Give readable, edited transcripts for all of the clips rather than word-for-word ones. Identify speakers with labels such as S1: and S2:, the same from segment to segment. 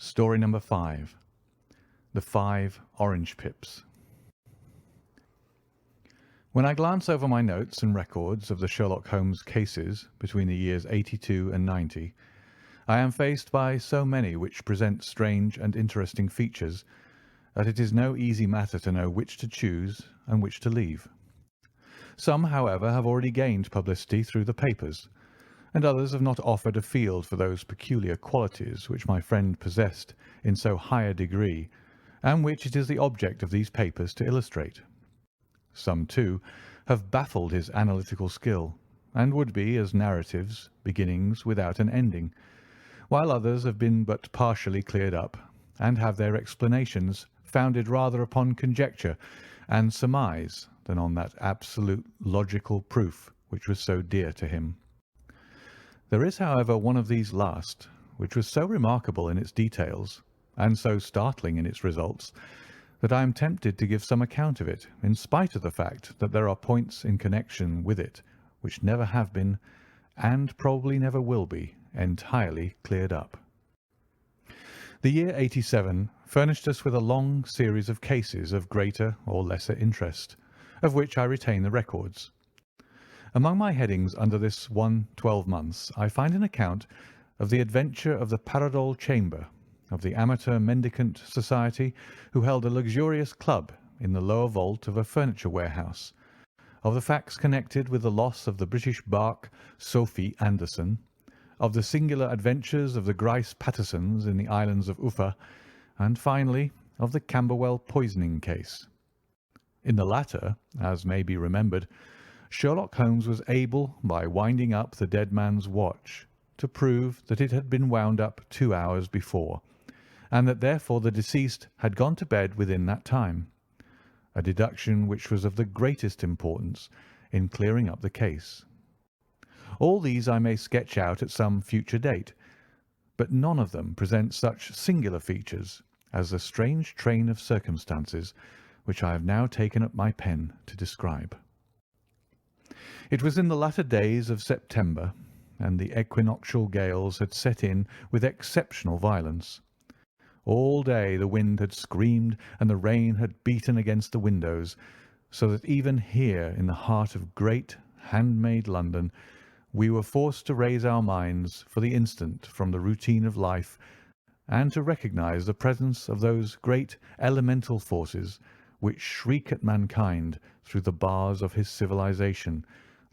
S1: Story number 5. The 5 Orange Pips. When I glance over my notes and records of the Sherlock Holmes cases between the years 82 and 90, I am faced by so many which present strange and interesting features that it is no easy matter to know which to choose and which to leave. Some, however, have already gained publicity through the papers, and others have not offered a field for those peculiar qualities which my friend possessed in so high a degree, and which it is the object of these papers to illustrate. Some, too, have baffled his analytical skill, and would be as narratives, beginnings without an ending, while others have been but partially cleared up, and have their explanations founded rather upon conjecture and surmise than on that absolute logical proof which was so dear to him. There is, however, one of these last, which was so remarkable in its details, and so startling in its results, that I am tempted to give some account of it, in spite of the fact that there are points in connection with it which never have been, and probably never will be, entirely cleared up. The year 87 furnished us with a long series of cases of greater or lesser interest, of which I retain the records. Among my headings under this 12 months I find an account of the adventure of the Paradol Chamber, of the Amateur Mendicant Society who held a luxurious club in the lower vault of a furniture warehouse, of the facts connected with the loss of the British barque Sophie Anderson, of the singular adventures of the Grice Pattersons in the islands of Uffa, and finally of the Camberwell poisoning case. In the latter, as may be remembered, Sherlock Holmes was able, by winding up the dead man's watch, to prove that it had been wound up 2 hours before, and that therefore the deceased had gone to bed within that time, a deduction which was of the greatest importance in clearing up the case. All these I may sketch out at some future date, but none of them present such singular features as the strange train of circumstances which I have now taken up my pen to describe. It was in the latter days of September, and the equinoctial gales had set in with exceptional violence. All day the wind had screamed and the rain had beaten against the windows, so that even here in the heart of great handmade London we were forced to raise our minds for the instant from the routine of life and to recognise the presence of those great elemental forces which shriek at mankind through the bars of his civilization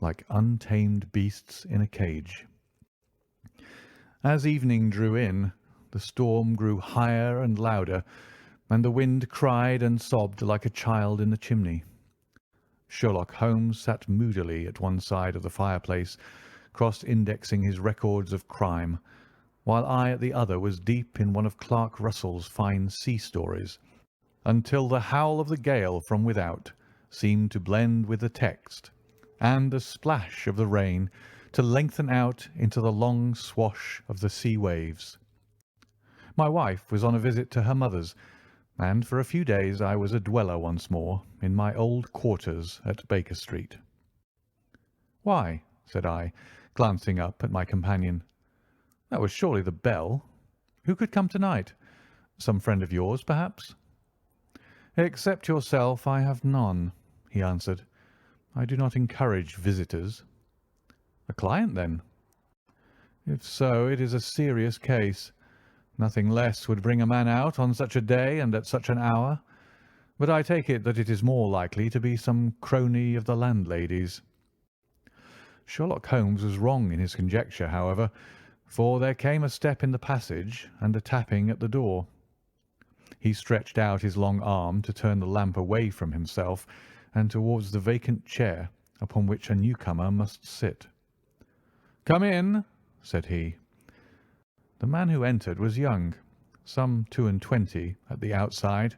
S1: like untamed beasts in a cage. As evening drew in, the storm grew higher and louder, and the wind cried and sobbed like a child in the chimney. Sherlock Holmes sat moodily at one side of the fireplace, cross-indexing his records of crime, while I at the other was deep in one of Clark Russell's fine sea stories, until the howl of the gale from without seemed to blend with the text, and the splash of the rain to lengthen out into the long swash of the sea waves. My wife was on a visit to her mother's, and for a few days I was a dweller once more in my old quarters at Baker Street. "Why?" said I, glancing up at my companion. "That was surely the bell. Who could come tonight? Some friend of yours, perhaps?" "Except yourself, I have none," he answered. "I do not encourage visitors." "A client, then?" "If so, it is a serious case. Nothing less would bring a man out on such a day and at such an hour, but I take it that it is more likely to be some crony of the landlady's." Sherlock Holmes was wrong in his conjecture, however, for there came a step in the passage and a tapping at the door. He stretched out his long arm to turn the lamp away from himself and towards the vacant chair upon which a newcomer must sit. "Come in," said he. The man who entered was young, some 22 at the outside,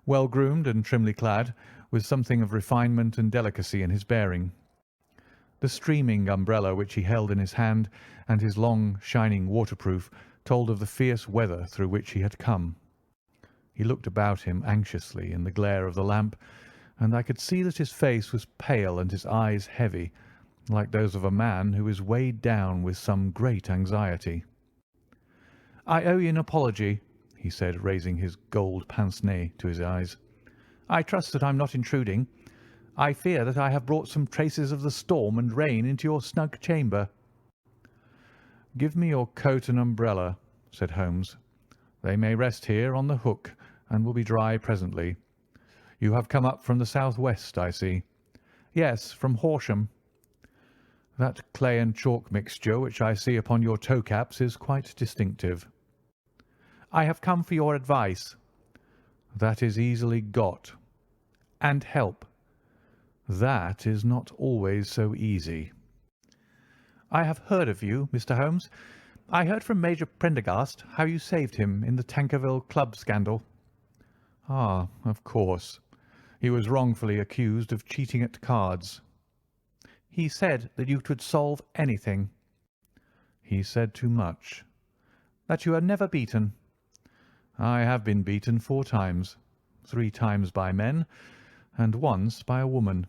S1: well groomed and trimly clad, with something of refinement and delicacy in his bearing. The streaming umbrella which he held in his hand and his long, shining waterproof told of the fierce weather through which he had come. He looked about him anxiously in the glare of the lamp, and I could see that his face was pale and his eyes heavy, like those of a man who is weighed down with some great anxiety. "I owe you an apology," he said, raising his gold pince-nez to his eyes. "I trust that I'm not intruding. I fear that I have brought some traces of the storm and rain into your snug chamber." "Give me your coat and umbrella," said Holmes. "They may rest here on the hook and will be dry presently. You have come up from the south-west, I see." "Yes, from Horsham." "That clay and chalk mixture which I see upon your toe-caps is quite distinctive." "I have come for your advice." "That is easily got." "And help." "That is not always so easy." "I have heard of you, Mr. Holmes. I heard from Major Prendergast how you saved him in the Tankerville Club scandal." "Ah, of course. He was wrongfully accused of cheating at cards." "He said that you could solve anything." "He said too much." "That you are never beaten." "I have been beaten 4 times, 3 times by men, and once by a woman."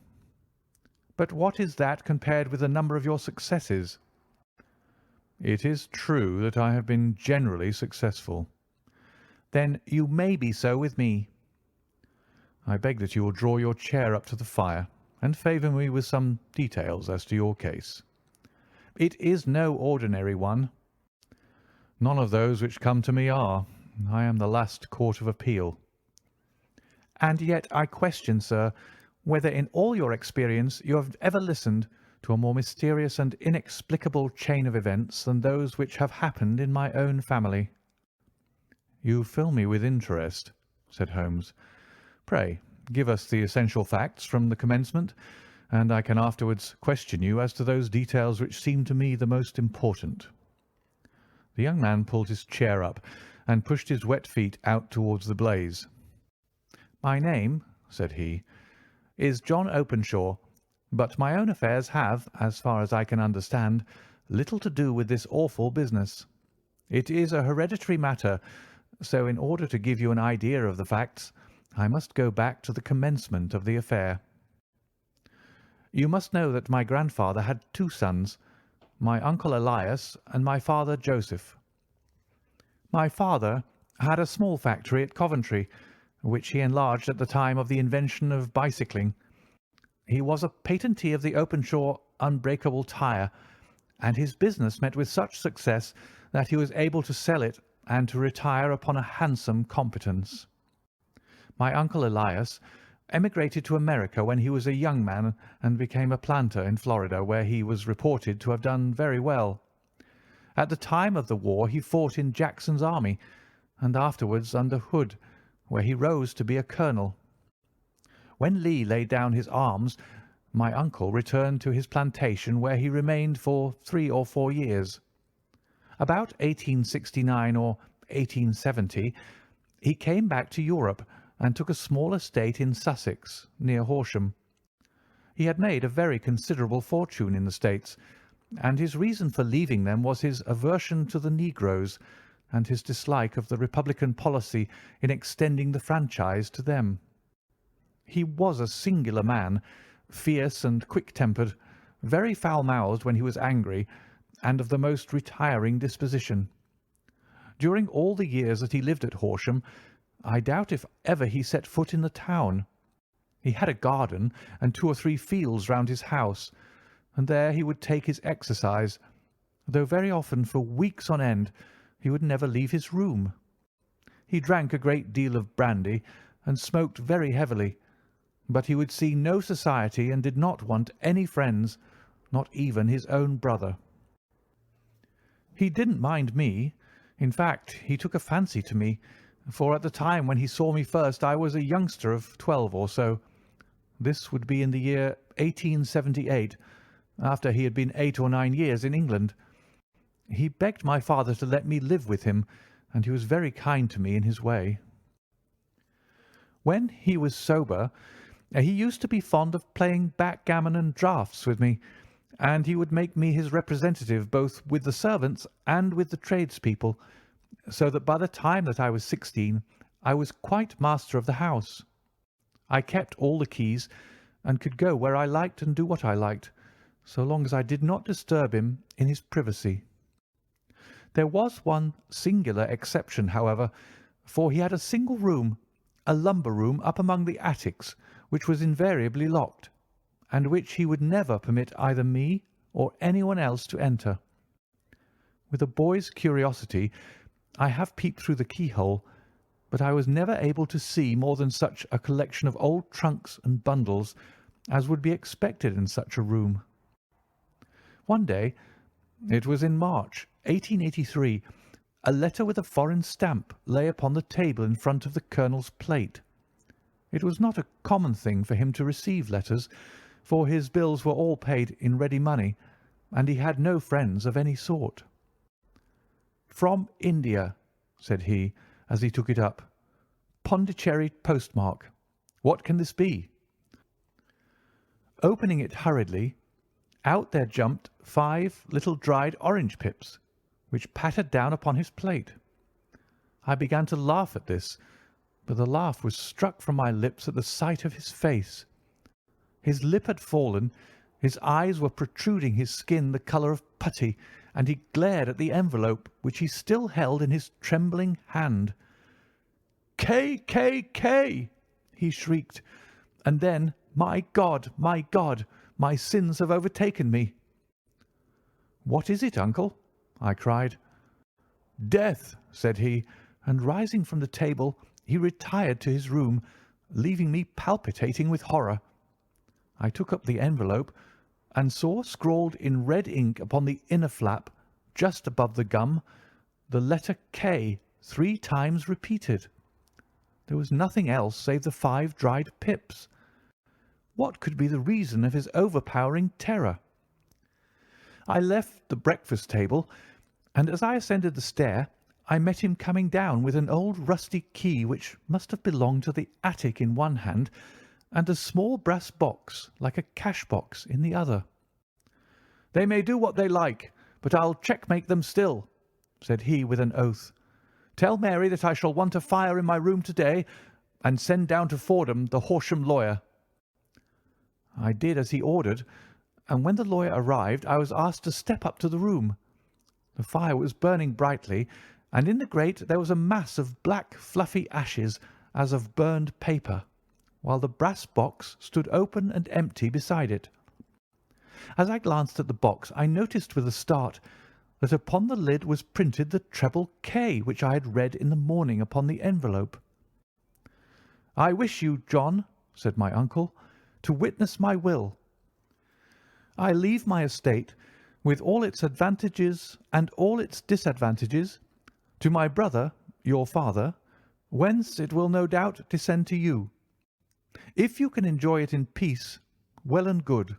S1: "But what is that compared with the number of your successes?" "It is true that I have been generally successful." "Then you may be so with me." "I beg that you will draw your chair up to the fire and favour me with some details as to your case." "It is no ordinary one." "None of those which come to me are. I am the last court of appeal." "And yet I question, sir, whether in all your experience you have ever listened to a more mysterious and inexplicable chain of events than those which have happened in my own family." "You fill me with interest," said Holmes. "Pray give us the essential facts from the commencement, and I can afterwards question you as to those details which seem to me the most important." The young man pulled his chair up and pushed his wet feet out towards the blaze. "My name," said he, "is John Openshaw, but my own affairs have, as far as I can understand, little to do with this awful business. It is a hereditary matter, so in order to give you an idea of the facts, I must go back to the commencement of the affair. You must know that my grandfather had 2 sons, my uncle Elias and my father Joseph. My father had a small factory at Coventry, which he enlarged at the time of the invention of bicycling. He was a patentee of the Openshaw unbreakable tyre, and his business met with such success that he was able to sell it and to retire upon a handsome competence. My uncle Elias emigrated to America when he was a young man and became a planter in Florida, where he was reported to have done very well. At the time of the war he fought in Jackson's army, and afterwards under Hood, where he rose to be a colonel. When Lee laid down his arms, my uncle returned to his plantation, where he remained for 3 or 4 years. About 1869 or 1870 he came back to Europe and took a small estate in Sussex, near Horsham. He had made a very considerable fortune in the States, and his reason for leaving them was his aversion to the negroes and his dislike of the Republican policy in extending the franchise to them. He was a singular man, fierce and quick-tempered, very foul-mouthed when he was angry, and of the most retiring disposition. During all the years that he lived at Horsham, I doubt if ever he set foot in the town. He had a garden and 2 or 3 fields round his house, and there he would take his exercise, though very often for weeks on end he would never leave his room. He drank a great deal of brandy and smoked very heavily, but he would see no society and did not want any friends, not even his own brother. He didn't mind me. In fact, he took a fancy to me, for at the time when he saw me first I was a youngster of 12 or so. This would be in the year 1878, after he had been 8 or 9 years in England. He begged my father to let me live with him, and he was very kind to me in his way. When he was sober, he used to be fond of playing backgammon and draughts with me, and he would make me his representative both with the servants and with the tradespeople, so that by the time that I was 16 I was quite master of the house. I kept all the keys, and could go where I liked and do what I liked, so long as I did not disturb him in his privacy. There was one singular exception, however, for he had a single room, a lumber room up among the attics, which was invariably locked, and which he would never permit either me or anyone else to enter. With a boy's curiosity, I have peeped through the keyhole, but I was never able to see more than such a collection of old trunks and bundles as would be expected in such a room. One day, it was in March 1883, a letter with a foreign stamp lay upon the table in front of the colonel's plate. It was not a common thing for him to receive letters, for his bills were all paid in ready money, and he had no friends of any sort. "From India," said he, as he took it up. "Pondicherry postmark. What can this be?" Opening it hurriedly, out there jumped 5 little dried orange pips, which pattered down upon his plate. I began to laugh at this, but the laugh was struck from my lips at the sight of his face. His lip had fallen, his eyes were protruding, his skin the colour of putty, and he glared at the envelope which he still held in his trembling hand. "K, K, K!" he shrieked, and then, my God, my sins have overtaken me." "What is it, uncle?" I cried. "Death," said he, and rising from the table, he retired to his room, leaving me palpitating with horror. I took up the envelope and saw scrawled in red ink upon the inner flap, just above the gum, the letter K 3 times repeated. There was nothing else save the 5 dried pips. What could be the reason of his overpowering terror? I left the breakfast table, and as I ascended the stair, I met him coming down with an old rusty key which must have belonged to the attic in one hand, and a small brass box, like a cash box, in the other. "They may do what they like, but I'll checkmate them still," said he with an oath. "Tell Mary that I shall want a fire in my room to-day, and send down to Fordham the Horsham lawyer." I did as he ordered, and when the lawyer arrived I was asked to step up to the room. The fire was burning brightly, and in the grate there was a mass of black fluffy ashes as of burned paper, while the brass box stood open and empty beside it. As I glanced at the box I noticed with a start that upon the lid was printed the treble K which I had read in the morning upon the envelope. "I wish you, John," said my uncle, "to witness my will. I leave my estate, with all its advantages and all its disadvantages, to my brother, your father, whence it will no doubt descend to you. If you can enjoy it in peace, well and good.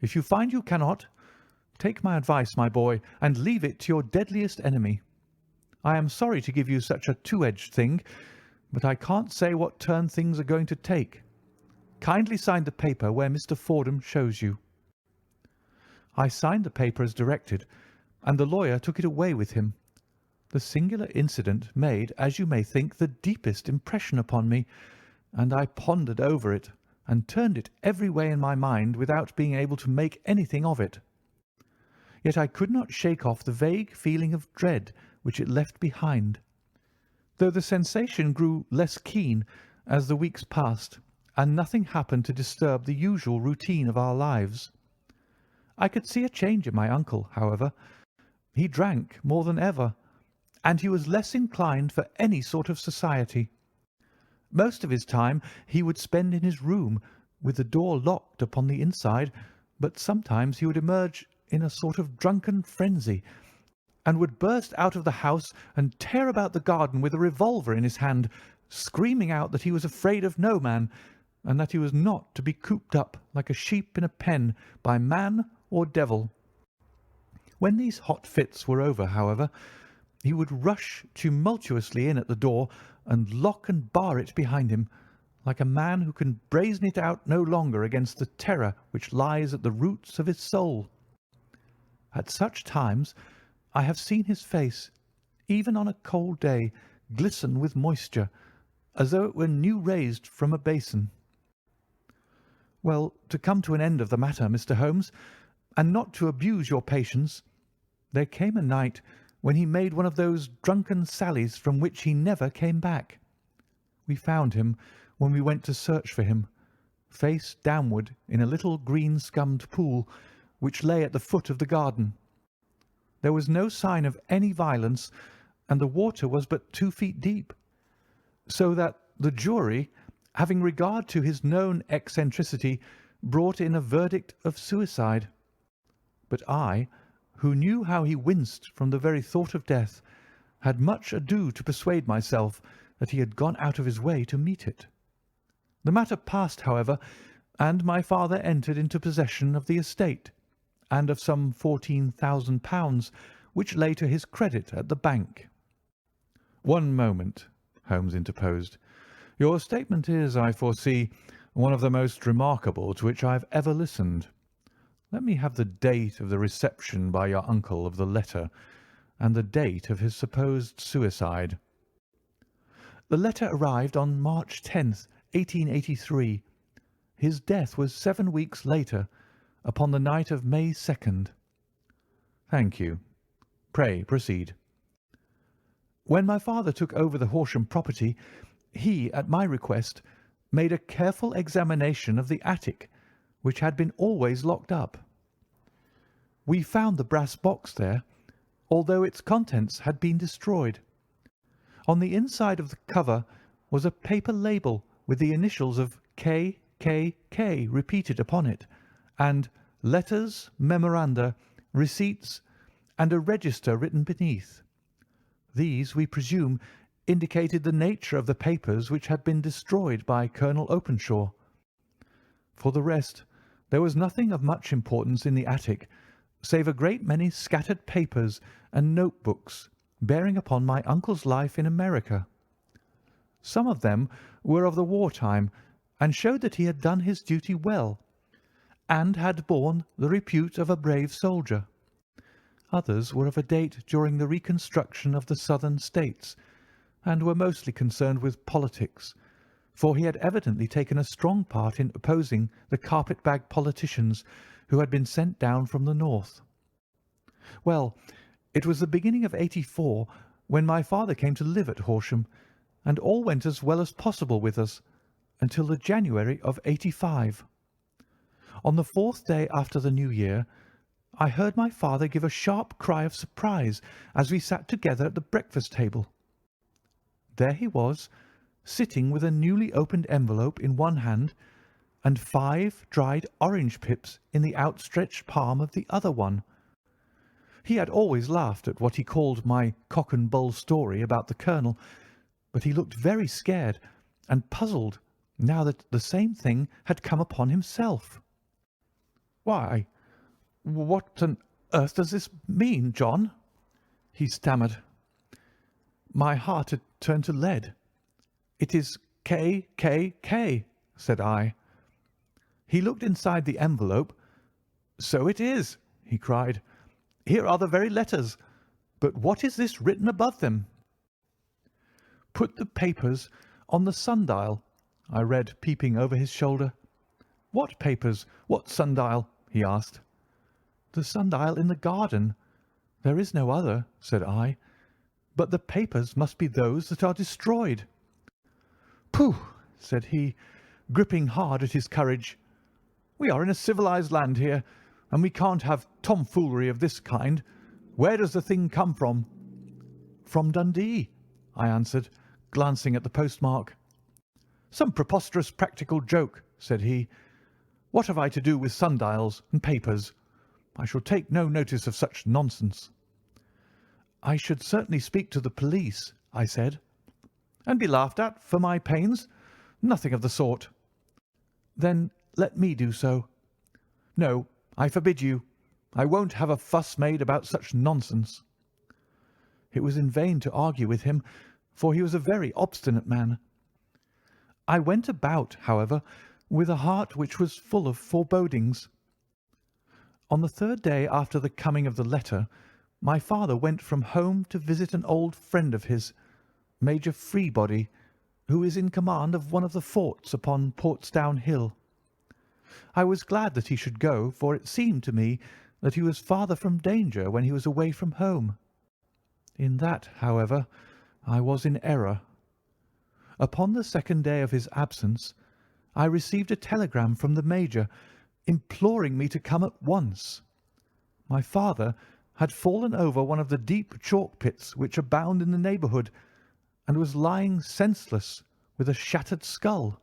S1: If you find you cannot, take my advice, my boy, and leave it to your deadliest enemy. I am sorry to give you such a two-edged thing, but I can't say what turn things are going to take. Kindly sign the paper where Mr. Fordham shows you." I signed the paper as directed, and the lawyer took it away with him. The singular incident made, as you may think, the deepest impression upon me, and I pondered over it and turned it every way in my mind without being able to make anything of it. Yet I could not shake off the vague feeling of dread which it left behind, though the sensation grew less keen as the weeks passed, and nothing happened to disturb the usual routine of our lives. I could see a change in my uncle, however. He drank more than ever, and he was less inclined for any sort of society. Most of his time he would spend in his room, with the door locked upon the inside, but sometimes he would emerge in a sort of drunken frenzy, and would burst out of the house and tear about the garden with a revolver in his hand, screaming out that he was afraid of no man, and that he was not to be cooped up like a sheep in a pen by man or devil. When these hot fits were over, however, he would rush tumultuously in at the door and lock and bar it behind him, like a man who can brazen it out no longer against the terror which lies at the roots of his soul. At such times I have seen his face, even on a cold day, glisten with moisture, as though it were new raised from a basin. Well, to come to an end of the matter, Mr. Holmes, and not to abuse your patience, there came a night when he made one of those drunken sallies from which he never came back. We found him when we went to search for him, face downward in a little green-scummed pool which lay at the foot of the garden. There was no sign of any violence, and the water was but 2 feet deep, so that the jury, having regard to his known eccentricity, brought in a verdict of suicide. But I, who knew how he winced from the very thought of death, had much ado to persuade myself that he had gone out of his way to meet it. The matter passed, however, and my father entered into possession of the estate, and of some £14,000 which lay to his credit at the bank. "One moment," Holmes interposed. "Your statement is, I foresee, one of the most remarkable to which I have ever listened. Let me have the date of the reception by your uncle of the letter, and the date of his supposed suicide." "The letter arrived on March 10th, 1883. His death was 7 weeks later, upon the night of May 2nd. "Thank you. Pray proceed." "When my father took over the Horsham property, he, at my request, made a careful examination of the attic, which had been always locked up. We found the brass box there, although its contents had been destroyed. On the inside of the cover was a paper label with the initials of K.K.K. repeated upon it, and letters, memoranda, receipts, and a register written beneath. These, we presume, indicated the nature of the papers which had been destroyed by Colonel Openshaw. For the rest, there was nothing of much importance in the attic, save a great many scattered papers and notebooks bearing upon my uncle's life in America. Some of them were of the war time, and showed that he had done his duty well, and had borne the repute of a brave soldier. Others were of a date during the reconstruction of the Southern States, and were mostly concerned with politics, for he had evidently taken a strong part in opposing the carpet-bag politicians who had been sent down from the north. Well, it was the beginning of '84 when my father came to live at Horsham, and all went as well as possible with us until the January of '85. On the 4th day after the New Year, I heard my father give a sharp cry of surprise as we sat together at the breakfast table. There he was, sitting with a newly opened envelope in one hand and 5 dried orange pips in the outstretched palm of the other one. He had always laughed at what he called my cock and bull story about the colonel, but he looked very scared and puzzled now that the same thing had come upon himself. "Why, what on earth does this mean, John?" he stammered. My heart had turned to lead. "It is K.K.K.," said I. He looked inside the envelope. "So it is," he cried. "Here are the very letters. But what is this written above them?" "Put the papers on the sundial," I read, peeping over his shoulder. "What papers? What sundial?" he asked. "The sundial in the garden. There is no other," said I. "But the papers must be those that are destroyed." "Pooh!" said he, gripping hard at his courage. "We are in a civilized land here, and we can't have tomfoolery of this kind. Where does the thing come from?" "From Dundee," I answered, glancing at the postmark. "Some preposterous practical joke," said he. "What have I to do with sundials and papers? I shall take no notice of such nonsense." "I should certainly speak to the police," I said. "And be laughed at for my pains? Nothing of the sort." "Then let me do so." "No, I forbid you. I won't have a fuss made about such nonsense." It was in vain to argue with him, for he was a very obstinate man. I went about, however, with a heart which was full of forebodings. On the 3rd day after the coming of the letter, my father went from home to visit an old friend of his, Major Freebody, who is in command of one of the forts upon Portsdown Hill. I was glad that he should go, for it seemed to me that he was farther from danger when he was away from home. In that, however, I was in error. Upon the second day of his absence, I received a telegram from the Major imploring me to come at once. My father had fallen over one of the deep chalk pits which abound in the neighbourhood, and was lying senseless with a shattered skull.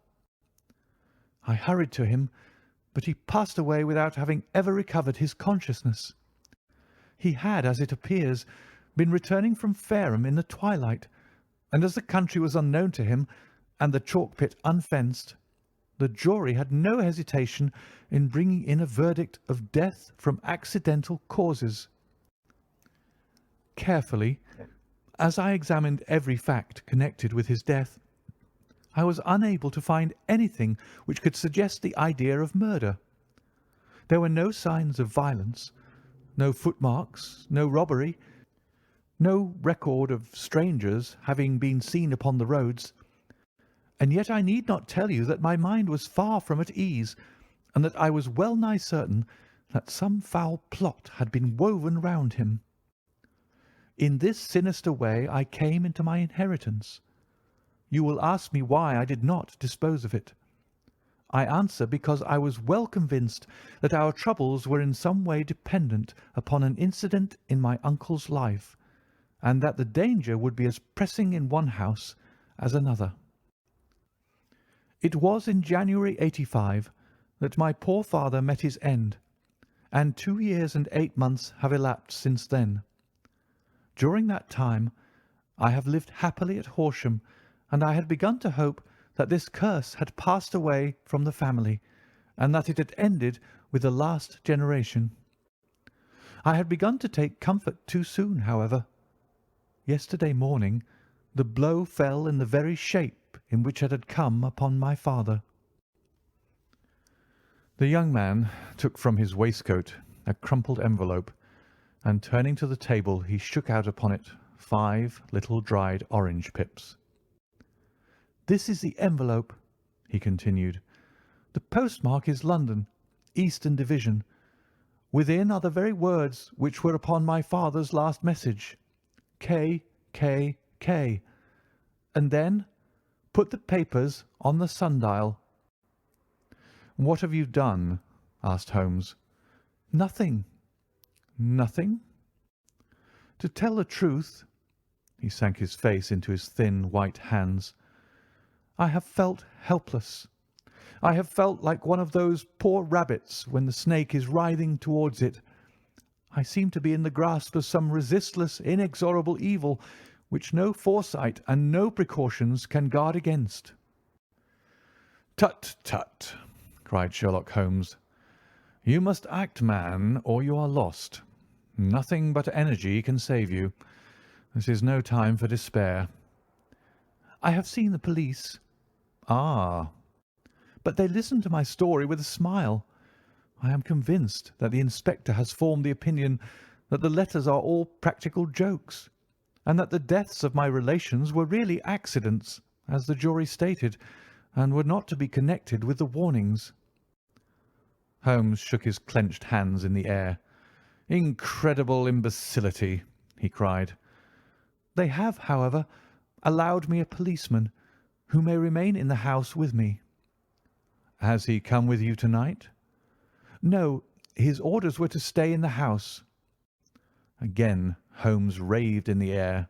S1: I hurried to him, but he passed away without having ever recovered his consciousness. He had, as it appears, been returning from Fareham in the twilight, and as the country was unknown to him and the chalk pit unfenced, the jury had no hesitation in bringing in a verdict of death from accidental causes. Carefully, as I examined every fact connected with his death, I was unable to find anything which could suggest the idea of murder. There were no signs of violence, no footmarks, no robbery, no record of strangers having been seen upon the roads, and yet I need not tell you that my mind was far from at ease, and that I was well nigh certain that some foul plot had been woven round him. In this sinister way I came into my inheritance. You will ask me why I did not dispose of it. I answer because I was well convinced that our troubles were in some way dependent upon an incident in my uncle's life, and that the danger would be as pressing in one house as another. It was in January '85 that my poor father met his end, and 2 years and 8 months have elapsed since then. During that time I have lived happily at Horsham, and I had begun to hope that this curse had passed away from the family, and that it had ended with the last generation. I had begun to take comfort too soon, however. Yesterday morning the blow fell in the very shape in which it had come upon my father. The young man took from his waistcoat a crumpled envelope, and turning to the table he shook out upon it 5 little dried orange pips. "This is the envelope," he continued. "The postmark is London, Eastern Division. Within are the very words which were upon my father's last message, K, K, K. And then put the papers on the sundial." "What have you done?" asked Holmes. "Nothing." "Nothing?" "To tell the truth," he sank his face into his thin white hands, "I have felt helpless. I have felt like one of those poor rabbits when the snake is writhing towards it. I seem to be in the grasp of some resistless, inexorable evil which no foresight and no precautions can guard against." "Tut, tut!" cried Sherlock Holmes. "You must act, man, or you are lost. Nothing but energy can save you. This is no time for despair." "I have seen the police." "Ah!" "But they listened to my story with a smile. I am convinced that the inspector has formed the opinion that the letters are all practical jokes, and that the deaths of my relations were really accidents, as the jury stated, and were not to be connected with the warnings." Holmes shook his clenched hands in the air. "Incredible imbecility!" he cried. "They have, however, allowed me a policeman, who may remain in the house with me." "Has he come with you tonight?" "No, his orders were to stay in the house." Again Holmes raved in the air.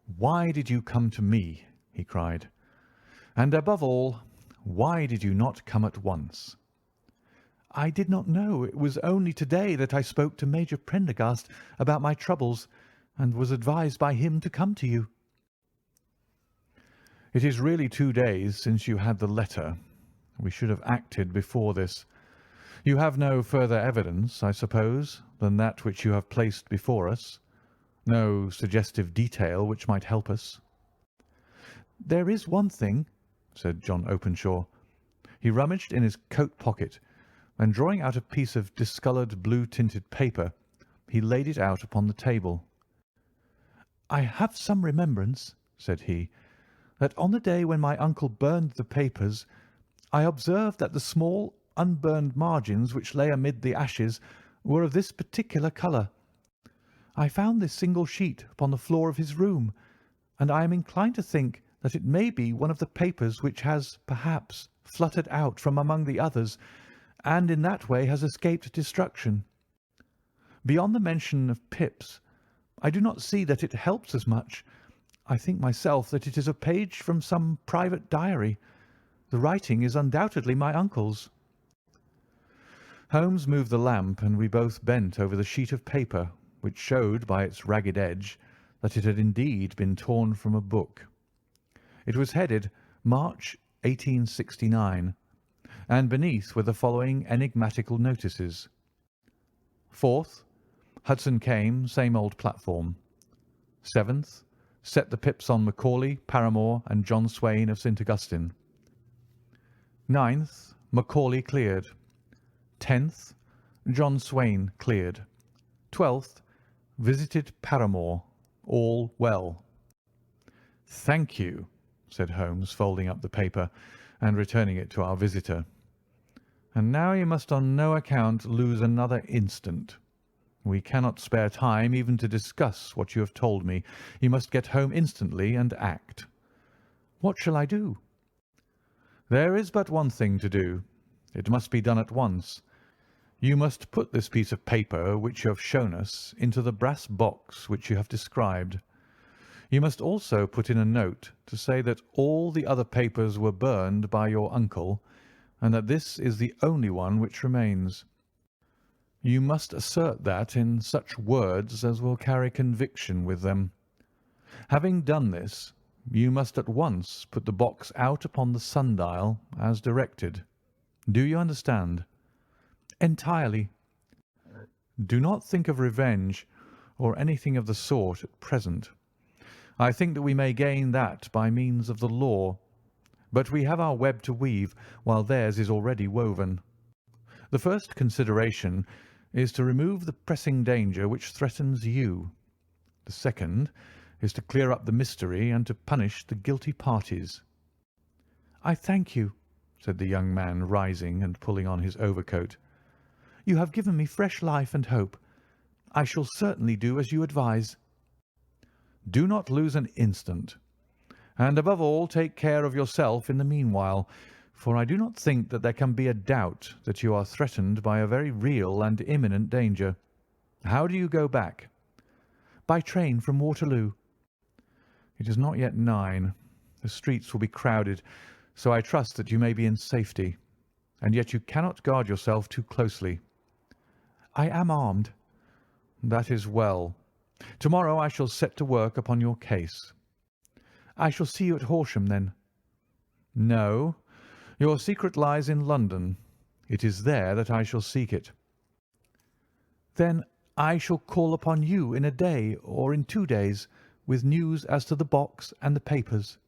S1: "Why did you come to me?" he cried. "And above all, why did you not come at once?" "I did not know. It was only to-day that I spoke to Major Prendergast about my troubles, and was advised by him to come to you." "It is really 2 days since you had the letter. We should have acted before this. You have no further evidence, I suppose, than that which you have placed before us? No suggestive detail which might help us?" "There is one thing," said John Openshaw. He rummaged in his coat pocket, and drawing out a piece of discoloured blue-tinted paper, he laid it out upon the table. "I have some remembrance," said he, "that on the day when my uncle burned the papers, I observed that the small unburned margins which lay amid the ashes were of this particular colour. I found this single sheet upon the floor of his room, and I am inclined to think that it may be one of the papers which has, perhaps, fluttered out from among the others, and in that way has escaped destruction. Beyond the mention of Pip's, I do not see that it helps us much. I think myself that it is a page from some private diary. The writing is undoubtedly my uncle's." Holmes moved the lamp, and we both bent over the sheet of paper, which showed by its ragged edge that it had indeed been torn from a book. It was headed March 1869, and beneath were the following enigmatical notices: 4th, Hudson came, same old platform. 7th, set the pips on Macaulay, Paramore, and John Swain of St. Augustine. 9th, Macaulay cleared. 10th, John Swain cleared. 12th, visited Paramore. All well. "Thank you," said Holmes, folding up the paper and returning it to our visitor. "And now you must on no account lose another instant. We cannot spare time even to discuss what you have told me. You must get home instantly and act." "What shall I do?" "There is but one thing to do. It must be done at once. You must put this piece of paper which you have shown us into the brass box which you have described. You must also put in a note to say that all the other papers were burned by your uncle, and that this is the only one which remains. You must assert that in such words as will carry conviction with them. Having done this, you must at once put the box out upon the sundial as directed. Do you understand?" "Entirely." "Do not think of revenge or anything of the sort at present. I think that we may gain that by means of the law, but we have our web to weave while theirs is already woven. The first consideration is to remove the pressing danger which threatens you. The second is to clear up the mystery and to punish the guilty parties." "I thank you," said the young man, rising and pulling on his overcoat. "You have given me fresh life and hope. I shall certainly do as you advise." "Do not lose an instant, and above all take care of yourself in the meanwhile, for I do not think that there can be a doubt that you are threatened by a very real and imminent danger. How do you go back?" "By train from Waterloo." "It is not yet 9. The streets will be crowded, so I trust that you may be in safety, and yet you cannot guard yourself too closely." "I am armed." "That is well. Tomorrow I shall set to work upon your case." "I shall see you at Horsham, then?" "No, your secret lies in London. It is there that I shall seek it." "Then I shall call upon you in a day or in 2 days with news as to the box and the papers.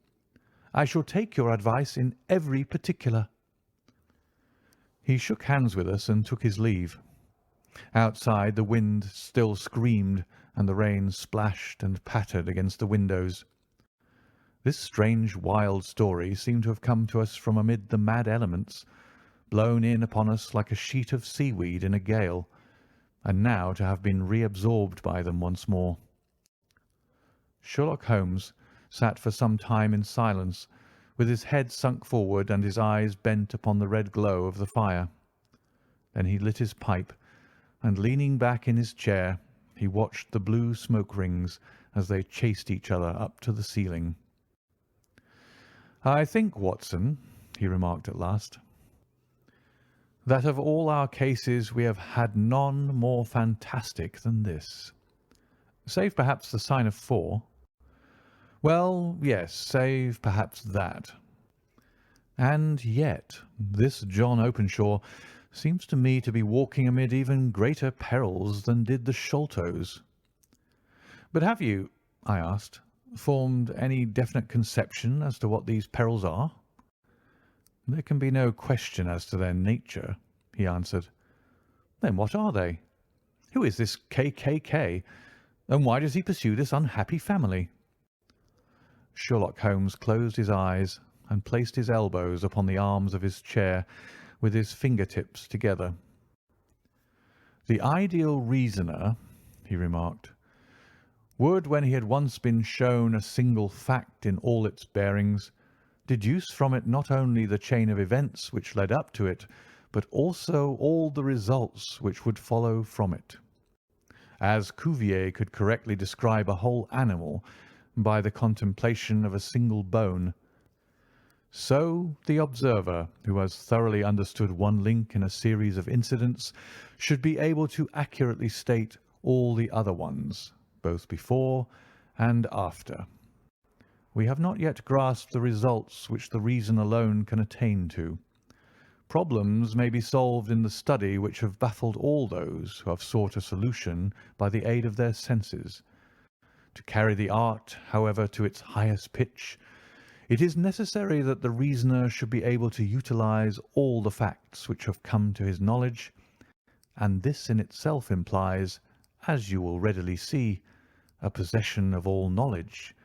S1: I shall take your advice in every particular." He shook hands with us and took his leave. Outside the wind still screamed and the rain splashed and pattered against the windows. This strange wild story seemed to have come to us from amid the mad elements, blown in upon us like a sheet of seaweed in a gale, and now to have been reabsorbed by them once more. Sherlock Holmes sat for some time in silence, with his head sunk forward and his eyes bent upon the red glow of the fire. Then he lit his pipe, and leaning back in his chair, he watched the blue smoke rings as they chased each other up to the ceiling. "I think, Watson," he remarked at last, "that of all our cases we have had none more fantastic than this. Save perhaps the sign of 4. Well, yes, save perhaps that. And yet this John Openshaw seems to me to be walking amid even greater perils than did the Sholtos." "But have you," I asked, "formed any definite conception as to what these perils are?" "There can be no question as to their nature," he answered. "Then what are they? Who is this K., and why does he pursue this unhappy family?" Sherlock Holmes closed his eyes and placed his elbows upon the arms of his chair with his finger-tips together. "The ideal reasoner," he remarked, would, when he had once been shown a single fact in all its bearings, deduce from it not only the chain of events which led up to it, but also all the results which would follow from it. As Cuvier could correctly describe a whole animal by the contemplation of a single bone, so the observer, who has thoroughly understood one link in a series of incidents, should be able to accurately state all the other ones, both before and after. We have not yet grasped the results which the reason alone can attain to. Problems may be solved in the study which have baffled all those who have sought a solution by the aid of their senses. To carry the art, however, to its highest pitch, it is necessary that the reasoner should be able to utilize all the facts which have come to his knowledge, and this in itself implies, as you will readily see, a possession of all knowledge,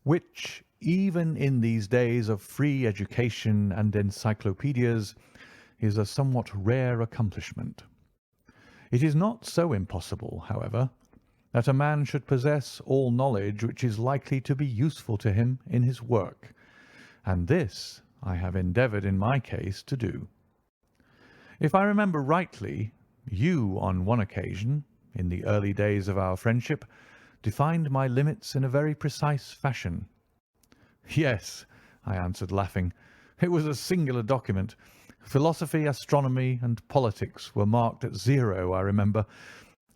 S1: which, even in these days of free education and encyclopedias, is a somewhat rare accomplishment. It is not so impossible, however, that a man should possess all knowledge which is likely to be useful to him in his work, and this I have endeavoured in my case to do. If I remember rightly, you on one occasion, in the early days of our friendship, defined my limits in a very precise fashion. Yes, I answered, laughing. It was a singular document. Philosophy, astronomy, and politics were marked at 0, I remember.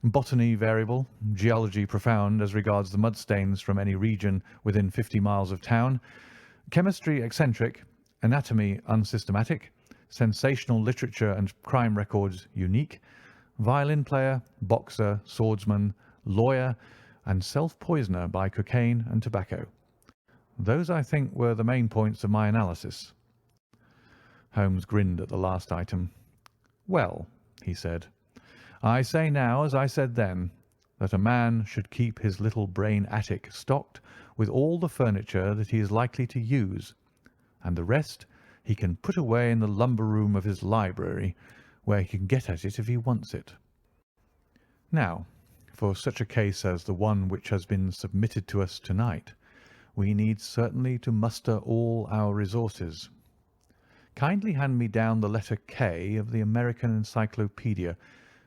S1: Botany variable, geology profound as regards the mud stains from any region within 50 miles of town, chemistry eccentric, anatomy unsystematic, sensational literature and crime records unique, violin player, boxer, swordsman, lawyer, and self-poisoner by cocaine and tobacco. Those, I think, were the main points of my analysis. Holmes grinned at the last item. Well, he said, I say now, as I said then, that a man should keep his little brain attic stocked with all the furniture that he is likely to use, and the rest he can put away in the lumber room of his library, where he can get at it if he wants it. Now, for such a case as the one which has been submitted to us tonight, we need certainly to muster all our resources. Kindly hand me down the letter K of the American Encyclopedia,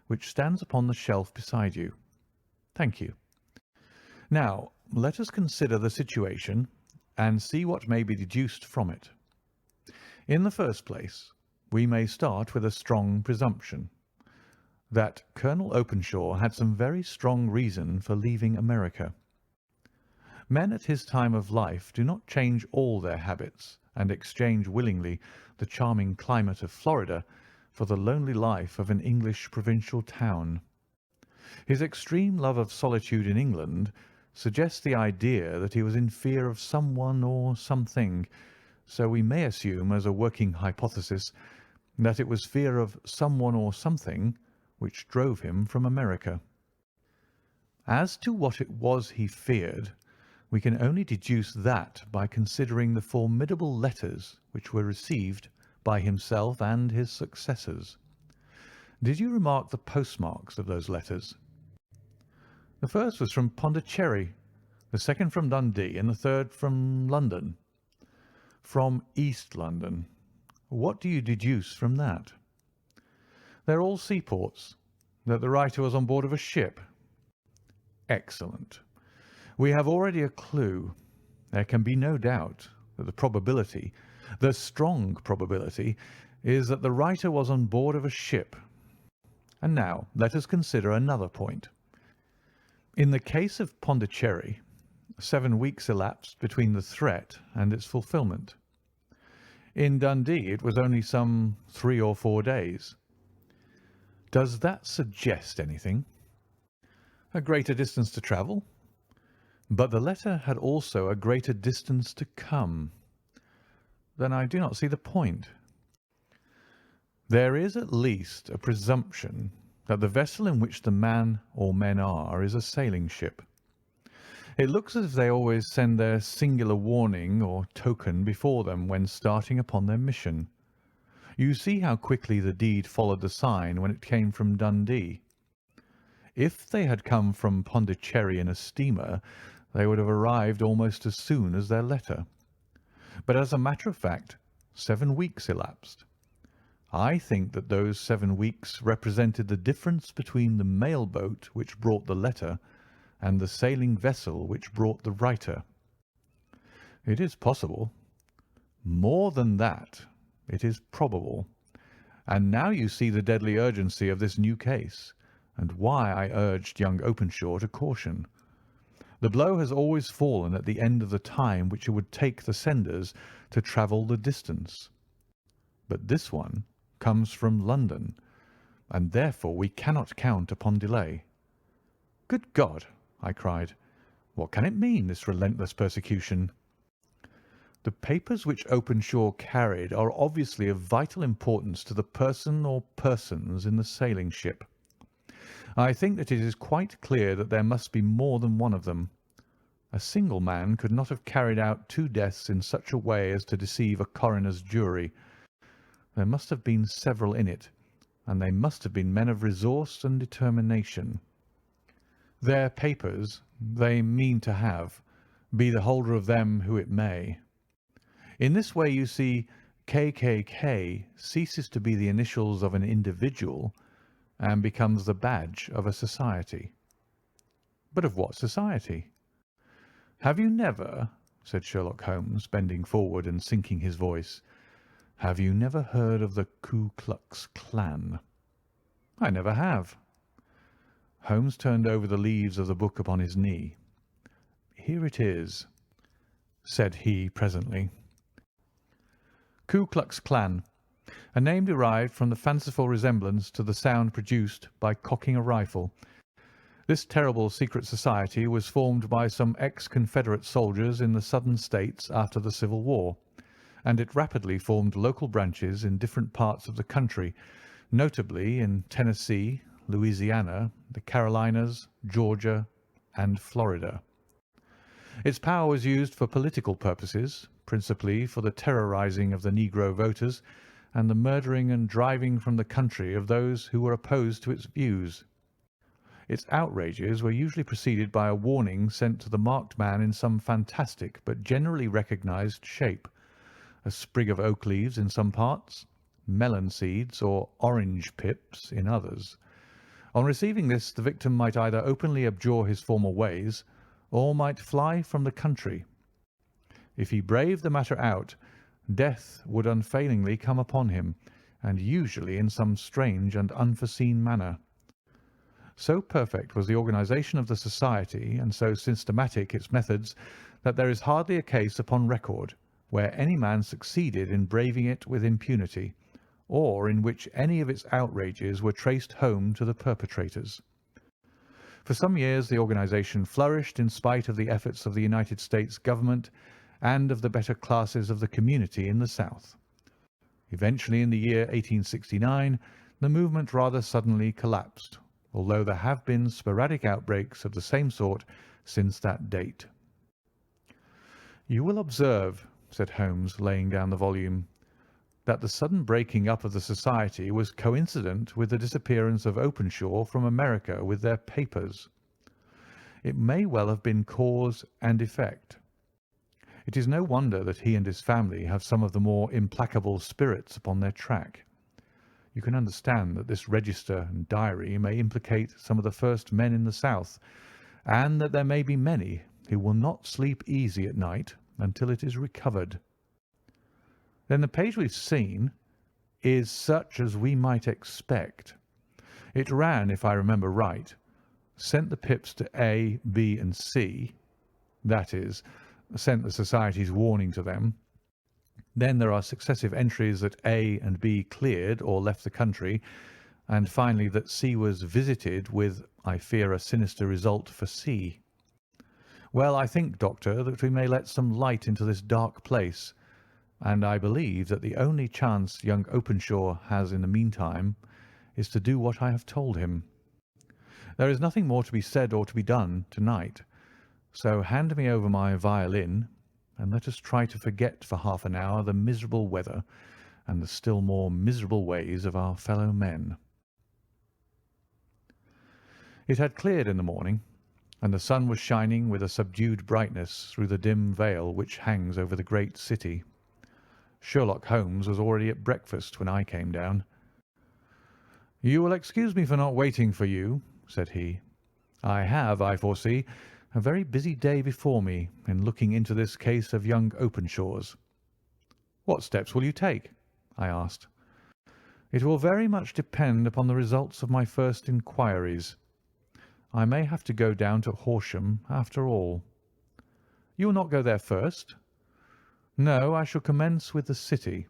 S1: which stands upon the shelf beside you. Thank you. Now, let us consider the situation and see what may be deduced from it. In the first place, we may start with a strong presumption that Colonel Openshaw had some very strong reason for leaving America. Men at his time of life do not change all their habits and exchange willingly the charming climate of Florida for the lonely life of an English provincial town. His extreme love of solitude in England suggests the idea that he was in fear of someone or something, so we may assume as a working hypothesis that it was fear of someone or something which drove him from America. As to what it was he feared, we can only deduce that by considering the formidable letters which were received by himself and his successors. Did you remark the postmarks of those letters? The first was from Pondicherry, the second from Dundee, and the third from London. From East London. What do you deduce from that? They're all seaports. That the writer was on board of a ship. Excellent. We have already a clue. There can be no doubt that the strong probability, is that the writer was on board of a ship. And now let us consider another point. In the case of Pondicherry, 7 weeks elapsed between the threat and its fulfilment. In Dundee it was only some 3 or 4 days. Does that suggest anything? A greater distance to travel? But the letter had also a greater distance to come. Then I do not see the point. There is at least a presumption that the vessel in which the man or men are is a sailing ship. It looks as if they always send their singular warning or token before them when starting upon their mission. You see how quickly the deed followed the sign when it came from Dundee. If they had come from Pondicherry in a steamer, they would have arrived almost as soon as their letter. But as a matter of fact, 7 weeks elapsed. I think that those 7 weeks represented the difference between the mail boat which brought the letter and the sailing vessel which brought the writer. It is possible. More than that, it is probable. And now you see the deadly urgency of this new case, and why I urged young Openshaw to caution. The blow has always fallen at the end of the time which it would take the senders to travel the distance. But this one comes from London, and therefore we cannot count upon delay. Good God! I cried. What can it mean, this relentless persecution? The papers which Openshaw carried are obviously of vital importance to the person or persons in the sailing ship. I think that it is quite clear that there must be more than one of them. A single man could not have carried out 2 deaths in such a way as to deceive a coroner's jury. There must have been several in it, and they must have been men of resource and determination. Their papers they mean to have, be the holder of them who it may. In this way, you see, KKK ceases to be the initials of an individual and becomes the badge of a society. But of what society? Have you never, said Sherlock Holmes, bending forward and sinking his voice, have you never heard of the Ku Klux Klan? I never have. Holmes turned over the leaves of the book upon his knee. Here it is, said he presently. Ku Klux Klan, a name derived from the fanciful resemblance to the sound produced by cocking a rifle. This terrible secret society was formed by some ex-Confederate soldiers in the Southern States after the Civil War, and it rapidly formed local branches in different parts of the country, notably in Tennessee, Louisiana, the Carolinas, Georgia, and Florida. Its power was used for political purposes, principally for the terrorizing of the Negro voters and the murdering and driving from the country of those who were opposed to its views. Its outrages were usually preceded by a warning sent to the marked man in some fantastic but generally recognized shape, a sprig of oak leaves in some parts, melon seeds or orange pips in others. On receiving this, the victim might either openly abjure his former ways, or might fly from the country. If he braved the matter out, death would unfailingly come upon him, and usually in some strange and unforeseen manner. So perfect was the organization of the society, and so systematic its methods, that there is hardly a case upon record where any man succeeded in braving it with impunity, or in which any of its outrages were traced home to the perpetrators. For some years the organization flourished in spite of the efforts of the United States government and of the better classes of the community in the South. Eventually, in the year 1869, the movement rather suddenly collapsed, although there have been sporadic outbreaks of the same sort since that date. You will observe, said Holmes, laying down the volume, that the sudden breaking up of the society was coincident with the disappearance of Openshaw from America with their papers. It may well have been cause and effect. It is no wonder that he and his family have some of the more implacable spirits upon their track. You can understand that this register and diary may implicate some of the first men in the South, and that there may be many who will not sleep easy at night until it is recovered. Then the page we've seen is such as we might expect. It ran, if I remember right, sent the pips to A, B, and C, that is, sent the society's warning to them. Then there are successive entries that A and B cleared or left the country, and finally that C was visited with, I fear, a sinister result for C. Well, I think, Doctor, that we may let some light into this dark place, and I believe that the only chance young Openshaw has in the meantime is to do what I have told him. There is nothing more to be said or to be done tonight, so hand me over my violin, and let us try to forget for half an hour the miserable weather and the still more miserable ways of our fellow men. It had cleared in the morning, and the sun was shining with a subdued brightness through the dim veil which hangs over the great city. Sherlock Holmes was already at breakfast when I came down. "You will excuse me for not waiting for you," said he. "I have, I foresee, a very busy day before me in looking into this case of young Openshaw's." "What steps will you take?" I asked. "It will very much depend upon the results of my first inquiries. I may have to go down to Horsham after all." "You will not go there first?" "No, I shall commence with the city.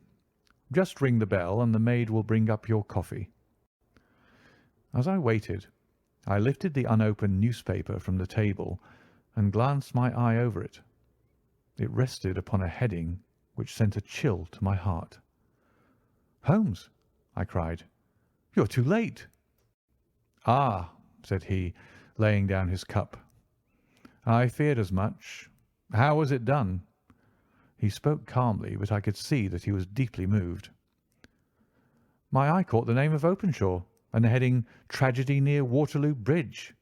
S1: Just ring the bell, and the maid will bring up your coffee." As I waited, I lifted the unopened newspaper from the table and glanced my eye over it. It rested upon a heading which sent a chill to my heart. "Holmes," I cried, "you're too late." "Ah," said he, laying down his cup. "I feared as much. How was it done?" He spoke calmly, but I could see that he was deeply moved. "My eye caught the name of Openshaw and the heading 'Tragedy near Waterloo Bridge.'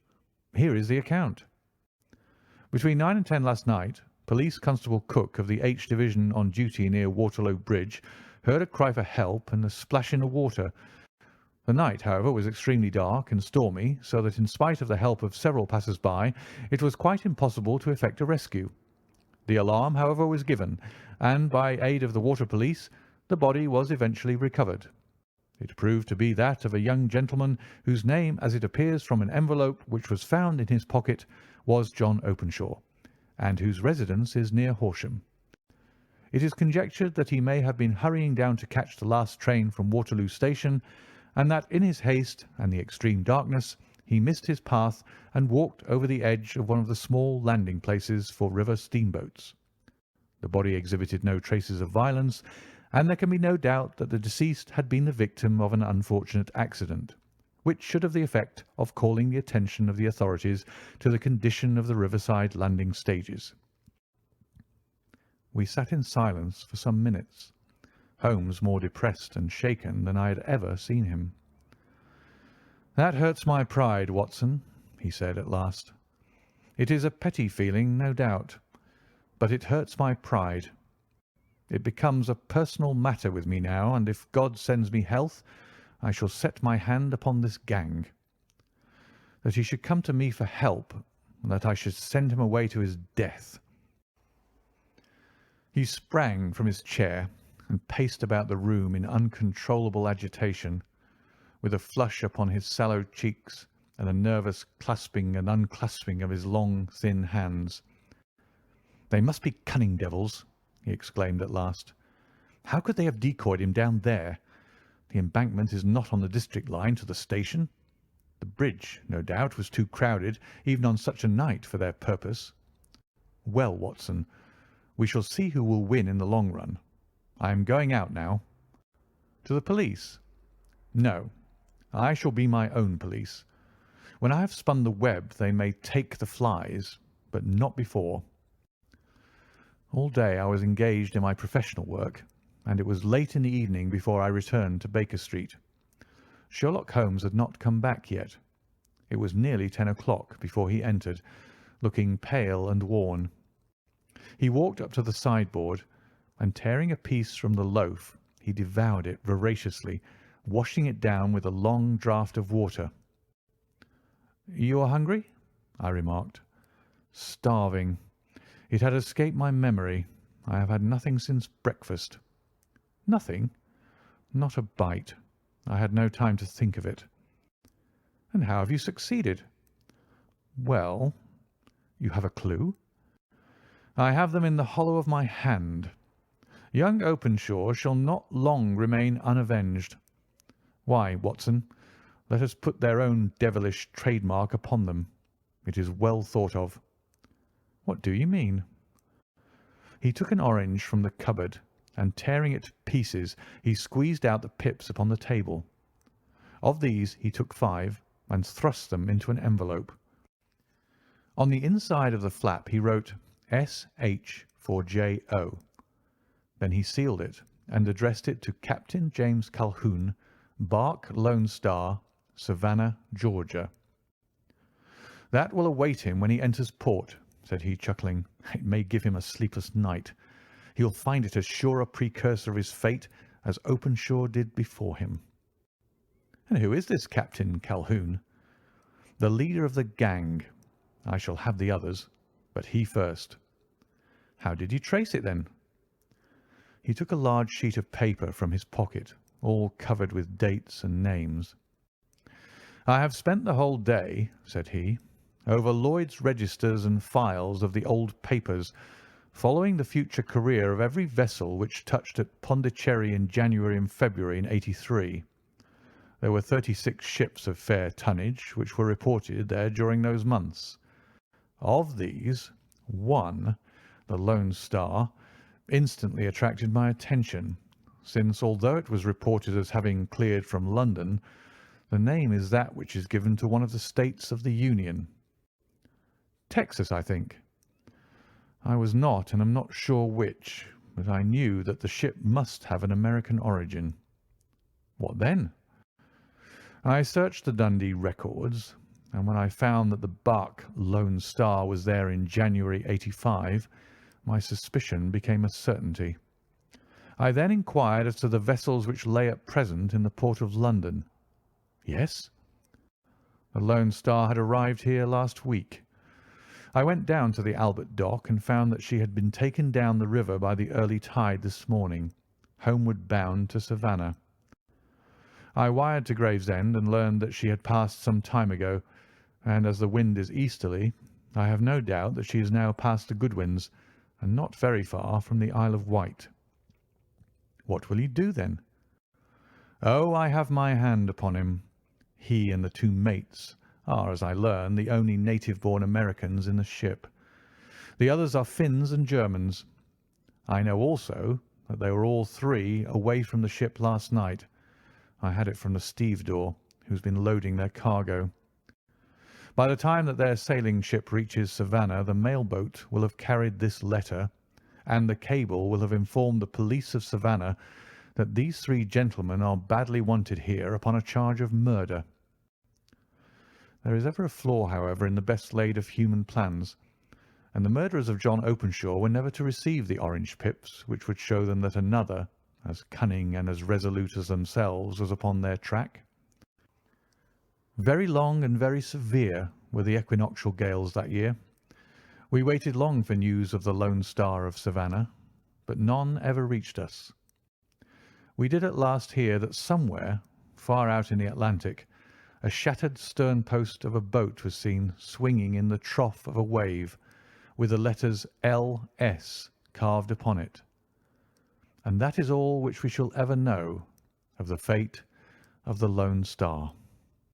S1: Here is the account. Between 9 and 10 last night, Police Constable Cook of the H Division on duty near Waterloo Bridge heard a cry for help and a splash in the water. The night, however, was extremely dark and stormy, so that in spite of the help of several passers-by, it was quite impossible to effect a rescue. The alarm, however, was given, and by aid of the water police, the body was eventually recovered. It proved to be that of a young gentleman whose name, as it appears from an envelope which was found in his pocket, was John Openshaw, and whose residence is near Horsham. It is conjectured that he may have been hurrying down to catch the last train from Waterloo Station, and that in his haste and the extreme darkness he missed his path and walked over the edge of one of the small landing places for river steamboats. The body exhibited no traces of violence, and there can be no doubt that the deceased had been the victim of an unfortunate accident, which should have the effect of calling the attention of the authorities to the condition of the riverside landing stages." We sat in silence for some minutes, Holmes more depressed and shaken than I had ever seen him. "That hurts my pride, Watson," he said at last. "It is a petty feeling, no doubt, but it hurts my pride. It becomes a personal matter with me now, and if God sends me health, I shall set my hand upon this gang. That he should come to me for help, and that I should send him away to his death." He sprang from his chair and paced about the room in uncontrollable agitation, with a flush upon his sallow cheeks and a nervous clasping and unclasping of his long, thin hands. "They must be cunning devils," he exclaimed at last. "How could they have decoyed him down there? The embankment is not on the district line to the station. The bridge, no doubt, was too crowded, even on such a night, for their purpose. Well, Watson, we shall see who will win in the long run. I am going out now." "To the police?" "No, I shall be my own police. When I have spun the web they may take the flies, but not before." All day I was engaged in my professional work, and it was late in the evening before I returned to Baker Street. Sherlock Holmes had not come back yet. It was nearly 10 o'clock before he entered, looking pale and worn. He walked up to the sideboard, and tearing a piece from the loaf, he devoured it voraciously, washing it down with a long draught of water. "You are hungry?" I remarked. "Starving. It had escaped my memory. I have had nothing since breakfast." "Nothing?" "Not a bite. I had no time to think of it." "And how have you succeeded?" "Well, you have a clue?" "I have them in the hollow of my hand. Young Openshaw shall not long remain unavenged. Why, Watson, let us put their own devilish trademark upon them. It is well thought of." "What do you mean?" He took an orange from the cupboard, and tearing it to pieces, he squeezed out the pips upon the table. Of these he took 5 and thrust them into an envelope. On the inside of the flap he wrote S.H. for J.O. Then he sealed it and addressed it to Captain James Calhoun, Bark Lone Star, Savannah, Georgia. "That will await him when he enters port," said he, chuckling. "It may give him a sleepless night. He'll find it as sure a precursor of his fate as Openshaw did before him." "And who is this Captain Calhoun?" "The leader of the gang. I shall have the others, but he first." "How did you trace it, then?" He took a large sheet of paper from his pocket, all covered with dates and names. "I have spent the whole day," said he, "over Lloyd's registers and files of the old papers, following the future career of every vessel which touched at Pondicherry in January and February in '83. There were 36 ships of fair tonnage which were reported there during those months. Of these, one, the Lone Star, instantly attracted my attention, since, although it was reported as having cleared from London, the name is that which is given to one of the states of the Union. Texas, I think. I was not, and am not sure which, but I knew that the ship must have an American origin." "What then?" "I searched the Dundee records, and when I found that the barque Lone Star was there in January '85, my suspicion became a certainty. I then inquired as to the vessels which lay at present in the port of London." "Yes?" "The Lone Star had arrived here last week. I went down to the Albert Dock and found that she had been taken down the river by the early tide this morning, homeward bound to Savannah. I wired to Gravesend and learned that she had passed some time ago, and as the wind is easterly, I have no doubt that she is now past the Goodwins and not very far from the Isle of Wight." "What will you do, then?" "Oh, I have my hand upon him. He and the two mates are, as I learn, the only native-born Americans in the ship. The others are Finns and Germans. I know also that they were all three away from the ship last night. I had it from the stevedore, who's been loading their cargo. By the time that their sailing ship reaches Savannah, the mail-boat will have carried this letter, and the cable will have informed the police of Savannah that these three gentlemen are badly wanted here upon a charge of murder. There is ever a flaw, however, in the best laid of human plans, and the murderers of John Openshaw were never to receive the orange pips which would show them that another, as cunning and as resolute as themselves, was upon their track. Very long and very severe were the equinoctial gales that year. We waited long for news of the Lone Star of Savannah, but none ever reached us. We did at last hear that somewhere, far out in the Atlantic, a shattered stern post of a boat was seen swinging in the trough of a wave, with the letters L.S. carved upon it. And that is all which we shall ever know of the fate of the Lone Star.